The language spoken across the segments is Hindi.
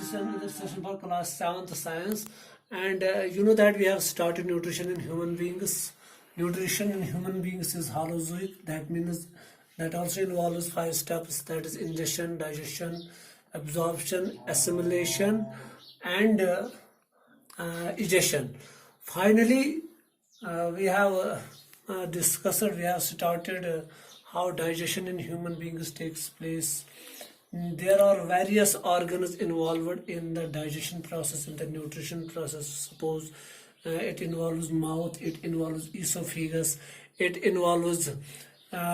session for class 7th science, and you know that we have started nutrition in human beings. Nutrition in human beings is holozoic. That means that also involves 5 steps, that is ingestion, digestion, absorption, assimilation, and egestion. Finally, we have we have started how digestion in human beings takes place. There are various organs involved in the digestion process, in the nutrition process. Suppose it involves mouth, it involves esophagus, it involves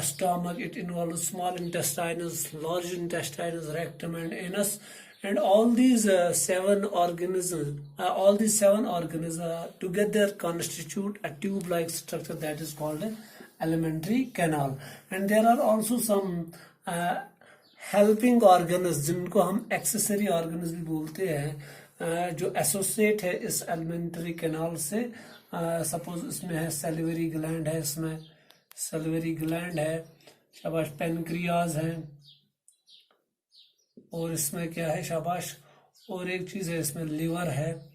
stomach, it involves small intestines, large intestines, rectum, and anus. And all these seven organisms together constitute a tube-like structure that is called an alimentary canal. And there are also some helping organs जिनको हम एक्सेसरी ऑर्गन्स भी बोलते हैं, जो एसोसिएट है इस एलिमेंट्री कैनाल से. सपोज इसमें है सैलिवरी ग्लैंड है, इसमें सैलिवरी ग्लैंड है, शाबाश, पेनक्रियाज है, और इसमें क्या है, शाबाश, और एक चीज है इसमें लिवर है.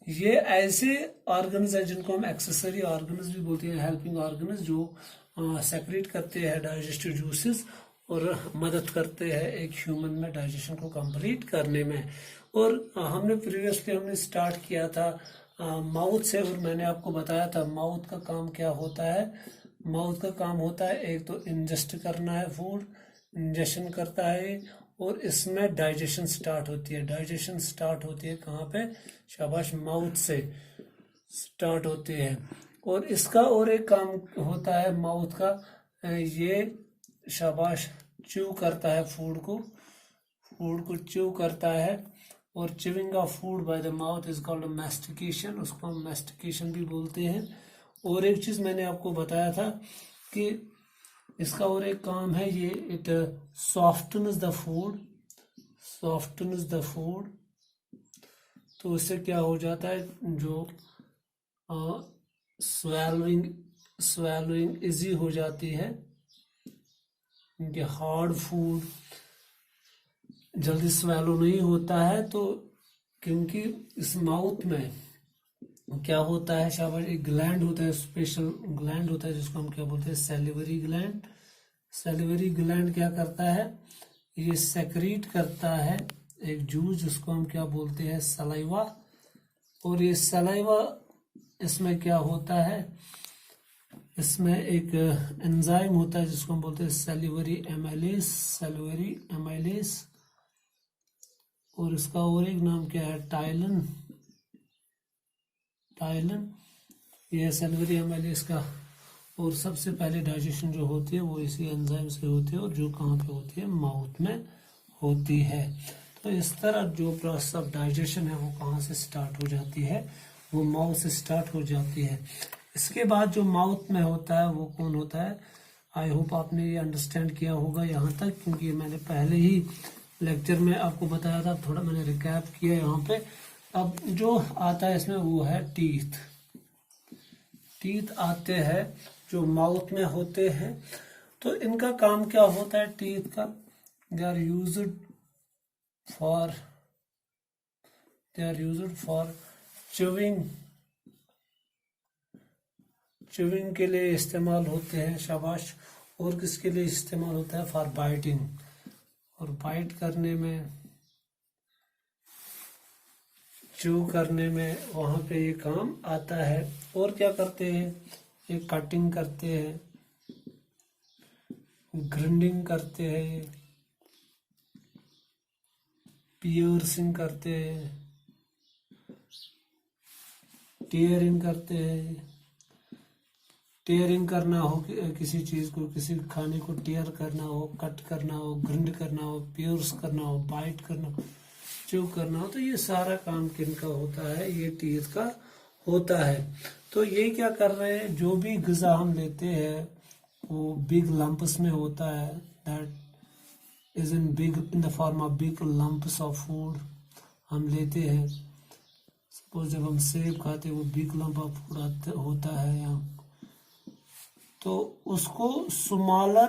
ये ऐसे ऑर्गन्स है जिनको हम एक्सेसरी ऑर्गन्स भी बोलते हैं, हेल्पिंग ऑर्गन्स, जो सेक्रेट करते हैं डाइजेस्टिव जूसेस और मदद करते हैं एक ह्यूमन में डाइजेशन को कंप्लीट करने में. और हमने स्टार्ट किया था माउथ से, और मैंने आपको बताया था माउथ का काम क्या होता है. माउथ का काम होता है एक तो इंजेस्ट करना है, फूड इंजेशन करता है, और इसमें डाइजेशन स्टार्ट होती है. डाइजेशन स्टार्ट होती है कहाँ पे, शाबाश, माउथ से स्टार्ट होती है. और इसका और एक काम होता है माउथ का, ये शाबाश च्यू करता है फूड को च्यू करता है. और chewing of food by the mouth is called mastication, उसको हम मैस्टिकेशन भी बोलते हैं. और एक चीज मैंने आपको बताया था कि इसका और एक काम है, ये इट सॉफ्टन्स द फूड. तो इससे क्या हो जाता है, जो स्वेलोइंग इजी हो जाती है. क्योंकि हार्ड फूड जल्दी स्वेलो नहीं होता है, तो क्योंकि इस माउथ में क्या होता है, शाबाश, एक ग्लैंड होता है, स्पेशल ग्लैंड होता है जिसको हम क्या बोलते हैं, सैलिवरी ग्लैंड. सैलिवरी ग्लैंड क्या करता है, ये सेक्रीट करता है एक जूस जिसको हम क्या बोलते हैं, सलाइवा. और ये सलाइवा, इसमें क्या होता है, इसमें एक एंजाइम होता है जिसको हम बोलते हैं सैलिवरी एमाइलेस. और इसका और एक नाम क्या है, टाइलन. यह सैलिवरी एमाइलेस का. और सबसे पहले डाइजेशन जो होती है वो इसी एंजाइम से होती है, और जो कहाँ पे होती है, माउथ में होती है. तो इस तरह जो प्रोसेस ऑफ डाइजेशन है वो कहाँ से स्टार्ट हो जाती है, वो माउथ से स्टार्ट हो जाती है. इसके बाद जो माउथ में होता है वो कौन होता है. आई होप आपने ये अंडरस्टैंड किया होगा यहाँ तक, क्योंकि मैंने पहले ही लेक्चर में आपको बताया था, थोड़ा मैंने रिकैप किया यहाँ पे. अब जो आता है इसमें वो है टीथ आते हैं जो माउथ में होते हैं. तो इनका काम क्या होता है टीथ का, they are used for chewing के लिए इस्तेमाल होते हैं, शाबाश. और किसके लिए इस्तेमाल होता है, फॉर बाइटिंग, और बाइट करने में, च्यू करने में, वहां पे ये काम आता है. और क्या करते हैं, ये कटिंग करते हैं, ग्राइंडिंग करते हैं, पियर्सिंग करते हैं, टीयरिंग करते हैं. टीयरिंग करना हो किसी चीज को, किसी खाने को टीयर करना हो, कट करना हो, ग्राइंड करना हो, पियर्स करना हो, बाइट करना हो, च्यू करना हो, तो ये सारा काम किनका होता है, ये टीथ का होता है. तो ये क्या कर रहे हैं, जो भी ग़िज़ा हम लेते हैं वो बिग लंप्स में होता है, that is in the form of big lumps of food हम लेते हैं. सपोज जब हम सेब खाते हैं वो बिग लंप ऑफ फूड होता है यहाँ, तो उसको स्मॉलर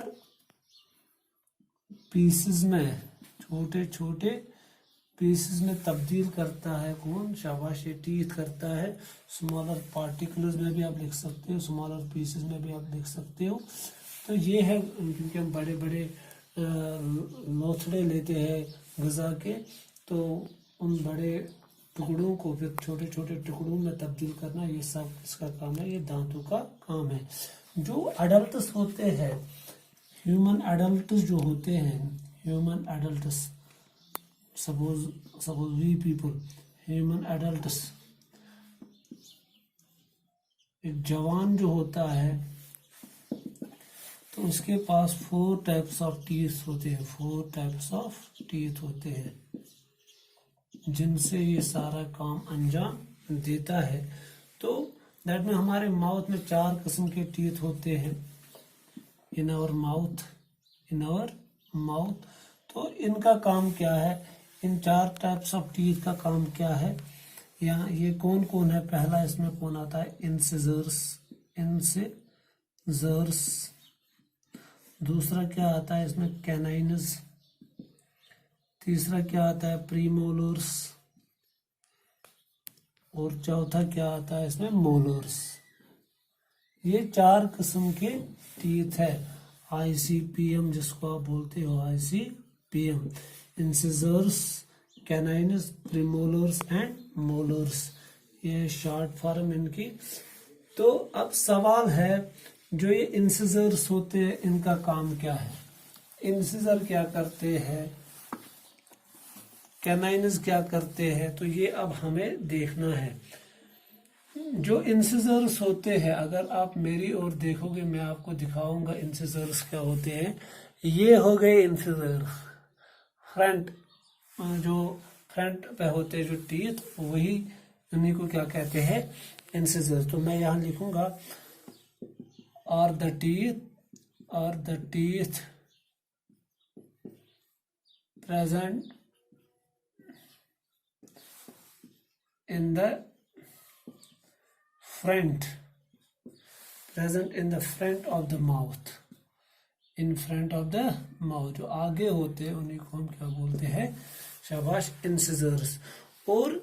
पीसेस में, छोटे छोटे पीसेस में तब्दील करता है कौन? शाबाश, ये टीथ करता है। स्मॉलर पार्टिकल्स में भी आप लिख सकते हो, स्मॉलर पीसेस में भी आप लिख सकते हो। तो ये है, क्योंकि हम बड़े बड़े लोथड़े लेते हैं ग़िज़ा के, तो उन बड़े टुकड़ों को फिर छोटे छोटे टुकड़ों में तब्दील करना, ये सब किसका काम है? ये दांतों का काम है। जो अडल्ट्स होते हैं, ह्यूमन अडल्ट्स जो होते हैं, human adults, suppose we people, human adults, एक जवान जो होता है तो उसके पास 4 टाइप्स ऑफ टीथ होते हैं, 4 टाइप्स ऑफ टीथ होते हैं, जिनसे ये सारा काम अंजाम देता है। तो दैट में हमारे माउथ में 4 किस्म के टीथ होते हैं, इन आवर माउथ। तो इनका काम क्या है? इन 4 टाइप्स ऑफ टीथ का काम क्या है? यहाँ ये कौन कौन है? पहला इसमें कौन आता है? इंसिजर्स। दूसरा क्या आता है इसमें? कैनाइन्स। तीसरा क्या आता है? प्रीमोलर्स। और चौथा क्या आता है इसमें? मोलर्स। ये 4 किस्म के टीथ है। ICPM जिसको आप बोलते हो, ICPM, incisors, canines, premolars and molars, ये शॉर्ट फॉर्म इनकी। तो अब सवाल है, जो ये इंसिजर्स होते हैं इनका काम क्या है? इंसिजर क्या करते हैं, कैनाइन्स क्या करते हैं? तो ये अब हमें देखना है। जो इंसिजर्स होते हैं, अगर आप मेरी ओर देखोगे, मैं आपको दिखाऊंगा इंसिजर्स क्या होते हैं। ये हो गए इंसिजर्स, फ्रंट, जो फ्रंट पे होते हैं जो टीथ, वही उन्हीं को क्या कहते हैं? इंसिजर्स। तो मैं यहाँ लिखूंगा are the teeth present in the front of the mouth, in front of the mouth, जो आगे होते हैं उन्हीं को हम क्या बोलते हैं? शाबाश, इंसिजर्स। और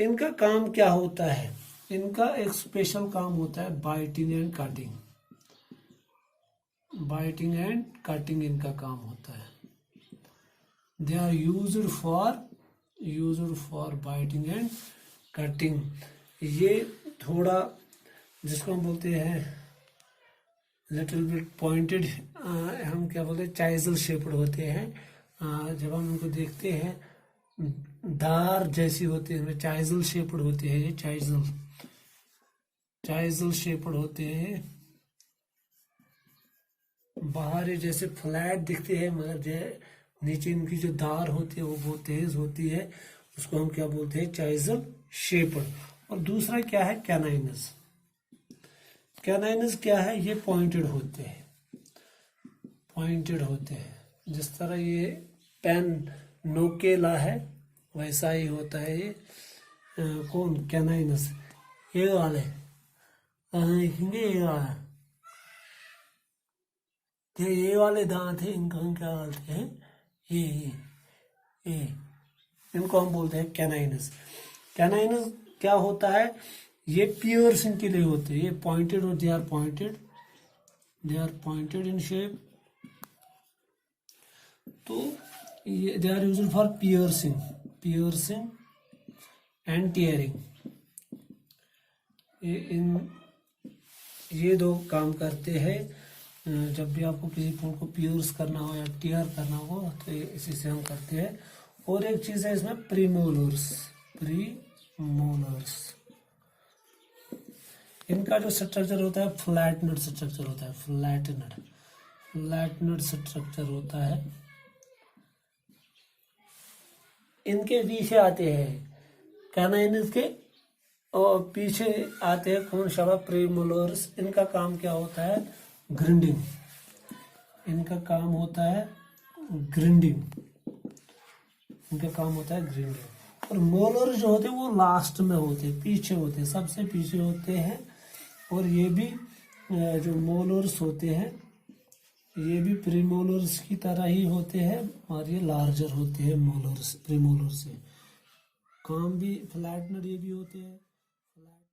इनका काम क्या होता है? इनका एक स्पेशल काम होता है बाइटिंग एंड कटिंग इनका काम होता है। They are used for biting and cutting. ये थोड़ा, जिसको हम बोलते हैं लिटिल बिट पॉइंटेड, हम क्या बोलते हैं? चाइजल शेप्ड होते हैं। जब हम उनको देखते हैं, दार जैसी होती है, चाइजल शेप्ड होते हैं। ये चाइजल शेप्ड होते हैं। बाहर ये जैसे फ्लैट दिखते हैं, मगर नीचे इनकी जो दार होती है वो बहुत तेज होती है। उसको हम क्या बोलते हैं? चाइजल शेप्ड। और दूसरा क्या है? कैनाइन्स। कैनाइन्स क्या है? ये पॉइंटेड होते हैं। जिस तरह ये पेन नोकेला है, वैसा ही होता है ये कौन? कैनाइन्स। ये वाले देखेंगे, ये वाले दांत है, इनको हम क्या बोलते हैं? ये इनको हम बोलते हैं कैनाइन्स। कैनाइन्स क्या होता है? ये पियर्सिंग के लिए होते हैं। ये पॉइंटेड और they are pointed in shape. तो ये they are used for piercing and tearing. ये 2 काम करते हैं। जब भी आपको किसी फूड को पियर्स करना हो या टीयर करना हो, तो इसी से हम करते हैं। और एक चीज है इसमें प्रीमोलर्स। इनका जो स्ट्रक्चर होता है फ्लैटनड स्ट्रक्चर होता है। फ्लैटनड स्ट्रक्चर होता है। इनके पीछे आते हैं कैनाइन्स के, और पीछे आते हैं कौन? शाबाश, प्रीमोलर्स। इनका काम क्या होता है? ग्रिंडिंग। इनका काम होता है ग्रिंडिंग। और मोलर जो होते हैं वो लास्ट में होते हैं, पीछे होते हैं, सबसे पीछे होते हैं। और ये भी जो मोलर्स होते हैं, ये भी प्रीमोलर्स की तरह ही होते हैं और ये लार्जर होते हैं मोलर्स प्रीमोलर से। काम भी फ्लैटनर ये भी होते हैं।